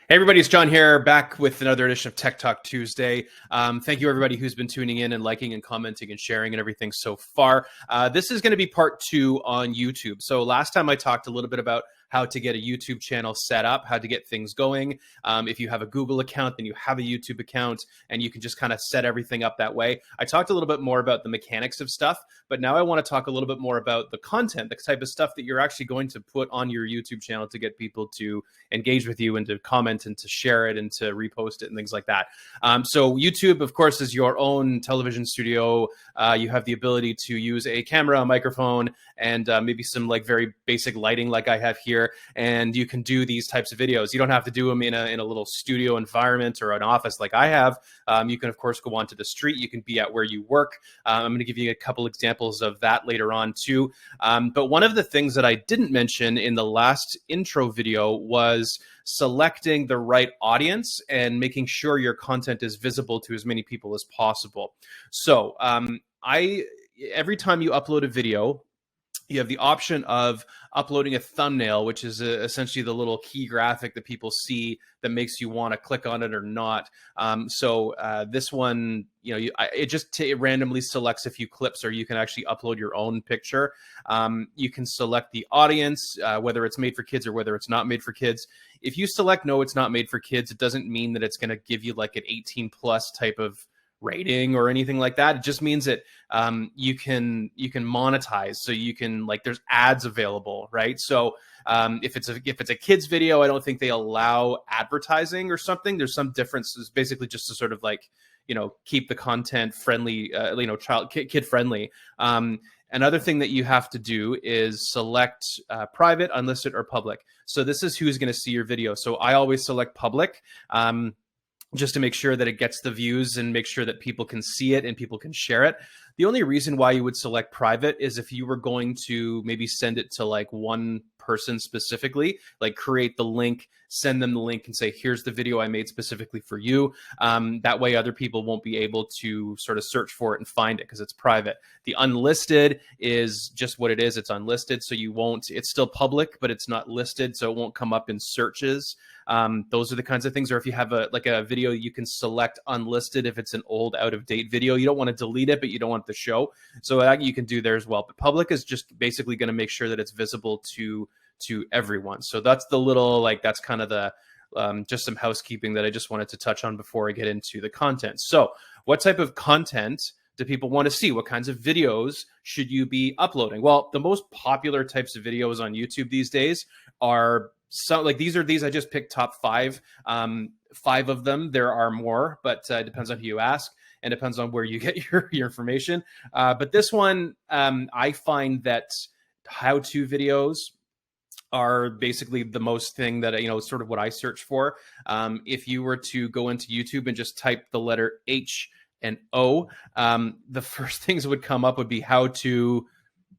Hey everybody, it's John here, back with another edition of Tech Talk Tuesday. Thank you everybody who's been tuning in and liking and commenting and sharing and everything so far. This is going to be part 2 on YouTube. So last time I talked a little bit about how to get a YouTube channel set up, how to get things going. If you have a Google account, then you have a YouTube account, and you can just kind of set everything up that way. I talked a little bit more about the mechanics of stuff, but now I want to talk a little bit more about the content, the type of stuff that you're actually going to put on your YouTube channel to get people to engage with you and to comment and to share it and to repost it and things like that. So YouTube, of course, is your own television studio. You have the ability to use a camera, a microphone, and maybe some like very basic lighting like I have here. And you can do these types of videos. You don't have to do them in a little studio environment or an office like I have. You can, of course, go onto the street. You can be at where you work. I'm going to give you a couple examples of that later on too. But one of the things that I didn't mention in the last intro video was selecting the right audience and making sure your content is visible to as many people as possible. So every time you upload a video, you have the option of uploading a thumbnail, which is essentially the little key graphic that people see that makes you want to click on it or not. This one, it randomly selects a few clips, or you can actually upload your own picture. You can select the audience, whether it's made for kids or whether it's not made for kids. If you select no, it's not made for kids, it doesn't mean that it's going to give you like an 18 plus type of rating or anything like that. It just means that you can monetize, so you can, like, there's ads available, right? So if it's a kids video, I don't think they allow advertising or something. There's some difference. It's basically just to sort of like, keep the content friendly, kid friendly. Another thing that you have to do is select private, unlisted, or public. So this is who's going to see your video. So I always select public. Just to make sure that it gets the views and make sure that people can see it and people can share it. The only reason why you would select private is if you were going to maybe send it to like one person specifically, like create the link, send them the link and say, here's the video I made specifically for you. That way other people won't be able to sort of search for it and find it because it's private. The unlisted is just what it is. It's unlisted. So it's still public, but it's not listed. So it won't come up in searches. Those are the kinds of things. Or if you have a video, you can select unlisted if it's an old, out of date video. You don't want to delete it, but you don't want it to show. So that you can do there as well. But public is just basically going to make sure that it's visible to everyone. So that's the little, that's kind of the just some housekeeping that I just wanted to touch on before I get into the content. So what type of content do people want to see? What kinds of videos should you be uploading? Well, the most popular types of videos on YouTube these days are these I just picked top 5. 5 of them. There are more, but it depends on who you ask and depends on where you get your information. But this one, I find that how-to videos are basically the most thing that, sort of what I search for. If you were to go into YouTube and just type the letter H and O, the first things that would come up would be how to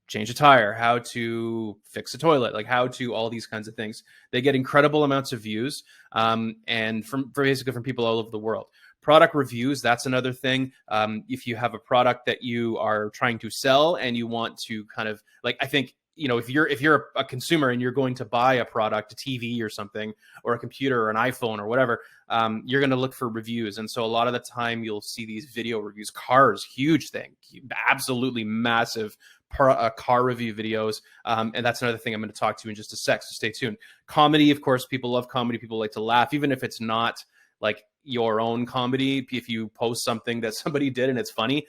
change a tire, how to fix a toilet, like how to all these kinds of things. They get incredible amounts of views, and basically from people all over the world. Product reviews, that's another thing. If you have a product that you are trying to sell and you want to kind of, like, I think, if you're a consumer and you're going to buy a product, a TV or something, or a computer or an iPhone or whatever, you're going to look for reviews. And so a lot of the time you'll see these video reviews. Cars, huge thing, absolutely massive car review videos. And that's another thing I'm going to talk to you in just a sec, so stay tuned. Comedy, of course, people love comedy. People like to laugh, even if it's not like your own comedy. If you post something that somebody did and it's funny,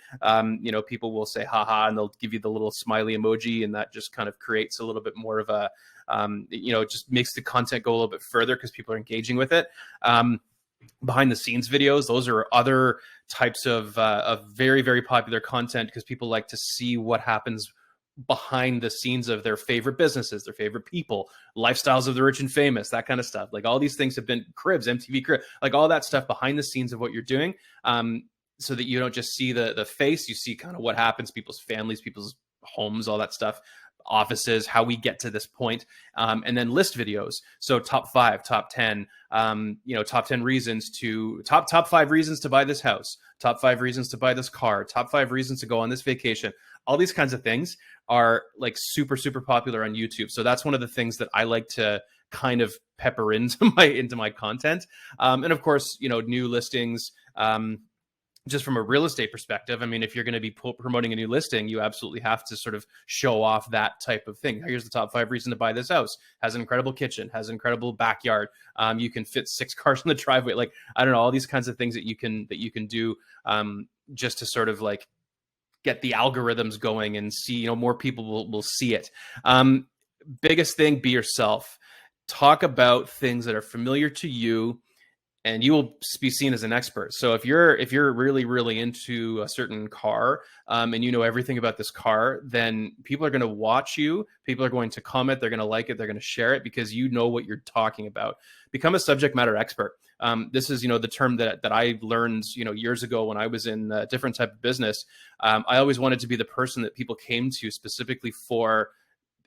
people will say haha, and they'll give you the little smiley emoji, and that just kind of creates a little bit more of a it just makes the content go a little bit further because people are engaging with it. Behind the scenes videos, those are other types of very, very popular content because people like to see what happens behind the scenes of their favorite businesses, their favorite people, lifestyles of the rich and famous, that kind of stuff. Like all these things have been Cribs, MTV Cribs, like all that stuff behind the scenes of what you're doing, so that you don't just see the face, you see kind of what happens, people's families, people's homes, all that stuff, offices, how we get to this point, and then list videos. So top 5, top 10, top 10 reasons to top 5 reasons to buy this house, top 5 reasons to buy this car, top 5 reasons to go on this vacation. All these kinds of things are like super, super popular on YouTube. So that's one of the things that I like to kind of pepper into my content. And of course, new listings. Just from a real estate perspective, I mean, if you're going to be promoting a new listing, you absolutely have to sort of show off that type of thing. Here's the top 5 reasons to buy this house. Has an incredible kitchen, has an incredible backyard. You can fit 6 cars in the driveway. Like, I don't know, all these kinds of things that you can do, just to sort of like get the algorithms going and see, more people will see it. Biggest thing, be yourself. Talk about things that are familiar to you, and you will be seen as an expert. So if you're really into a certain car, and you know everything about this car, then people are going to watch you. People are going to comment. They're going to like it. They're going to share it because you know what you're talking about. Become a subject matter expert. This is the term that I learned years ago when I was in a different type of business. I always wanted to be the person that people came to specifically for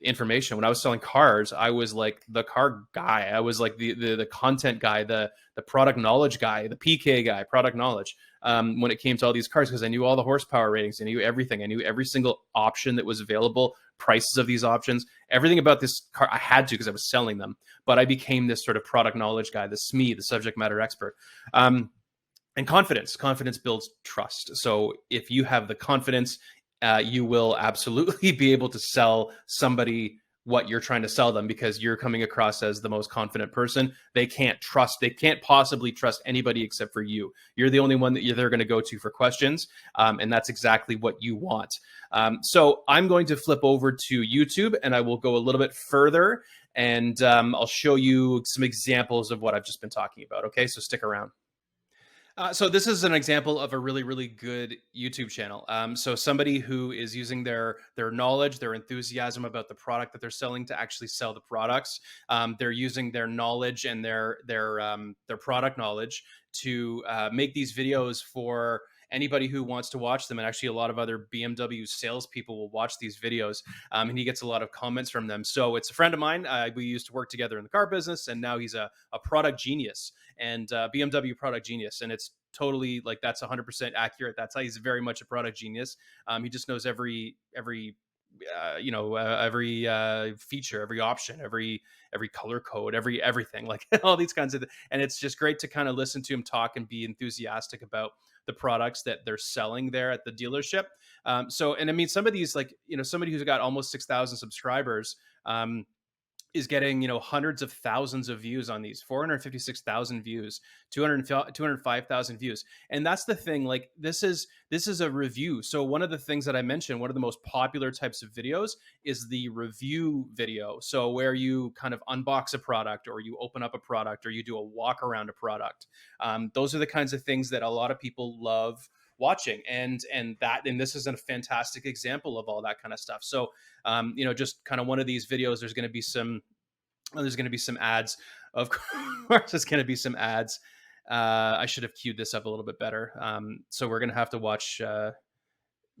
information. When I was selling cars, I was like the car guy. I was like the content guy, the product knowledge guy, the PK guy, product knowledge. When it came to all these cars, because I knew all the horsepower ratings, I knew everything. I knew every single option that was available, prices of these options, everything about this car. I had to, because I was selling them. But I became this sort of product knowledge guy, the SME, the subject matter expert. And confidence builds trust. So if you have the confidence, you will absolutely be able to sell somebody what you're trying to sell them, because you're coming across as the most confident person. They can't possibly trust anybody except for you. You're the only one that they're going to go to for questions. And that's exactly what you want. So I'm going to flip over to YouTube, and I will go a little bit further, and I'll show you some examples of what I've just been talking about. Okay, so stick around. So this is an example of a really, really good YouTube channel. So somebody who is using their knowledge, their enthusiasm about the product that they're selling to actually sell the products. They're using their knowledge and their product knowledge to make these videos for anybody who wants to watch them. And actually, a lot of other BMW salespeople will watch these videos, and he gets a lot of comments from them. So it's a friend of mine. We used to work together in the car business, and now he's a product genius, and BMW product genius. And it's totally like, that's 100% accurate. That's how he's very much a product genius. He just knows every feature, every option, every color code, everything, like all these kinds of and it's just great to kind of listen to him talk and be enthusiastic about the products that they're selling there at the dealership. And I mean, some of these, like, somebody who's got almost 6,000 subscribers, is getting, hundreds of thousands of views on these, 456,000 views, 205,000 views. And that's the thing, like, this is a review. So one of the things that I mentioned, one of the most popular types of videos is the review video. So where you kind of unbox a product, or you open up a product, or you do a walk around a product. Those are the kinds of things that a lot of people love watching, and this is a fantastic example of all that kind of stuff. So just kind of one of these videos, there's going to be some ads. Of course there's going to be some ads. I should have queued this up a little bit better. So we're going to have to watch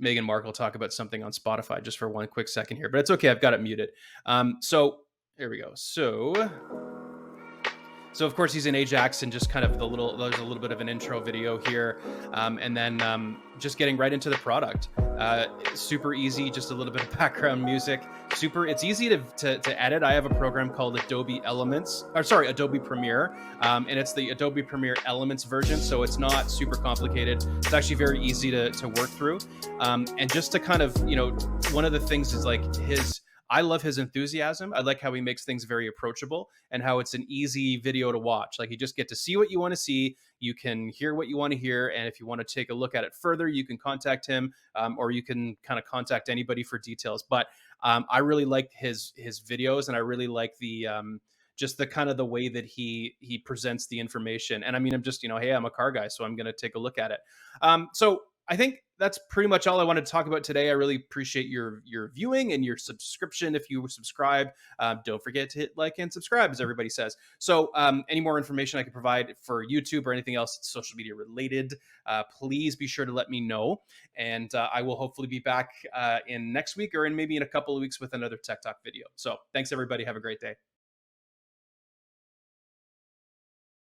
Meghan Markle talk about something on Spotify just for one quick second here, but it's okay, I've got it muted. So here we go. So of course he's in Ajax, and just kind of there's a little bit of an intro video here. And then just getting right into the product. Super easy, just a little bit of background music. It's easy to edit. I have a program called Adobe Premiere. And it's the Adobe Premiere Elements version. So it's not super complicated. It's actually very easy to work through. And just to kind of, one of the things is like I love his enthusiasm. I like how he makes things very approachable, and how it's an easy video to watch. Like, you just get to see what you want to see. You can hear what you want to hear. And if you want to take a look at it further, you can contact him, or you can kind of contact anybody for details. But I really like his videos, and I really like the just the kind of the way that he presents the information. And I mean, I'm just, hey, I'm a car guy, so I'm going to take a look at it. So I think that's pretty much all I wanted to talk about today. I really appreciate your viewing and your subscription. If you subscribe, don't forget to hit like and subscribe, as everybody says. So any more information I can provide for YouTube or anything else that's social media related, please be sure to let me know. And I will hopefully be back in next week, or maybe in a couple of weeks, with another Tech Talk video. So thanks, everybody. Have a great day.